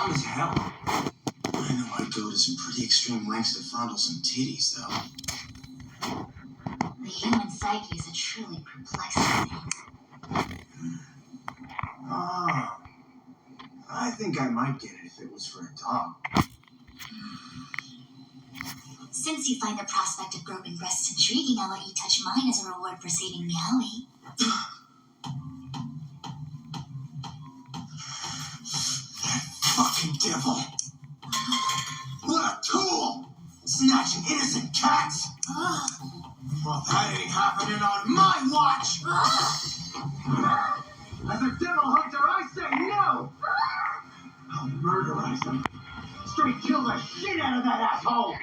dumb as hell. I know I'd go to some pretty extreme lengths to fondle some titties, though. The human psyche is a truly perplexing thing. Oh, I think I might get it if it was for a dog. Since you find the prospect of broken breasts intriguing, I'll let you touch mine as a reward for saving Meowie. Fucking devil! What a tool! Snatching innocent cats! Well, that ain't happening on my watch! As a devil hunter, I say no! I'll murderize him. Straight kill the shit out of that asshole!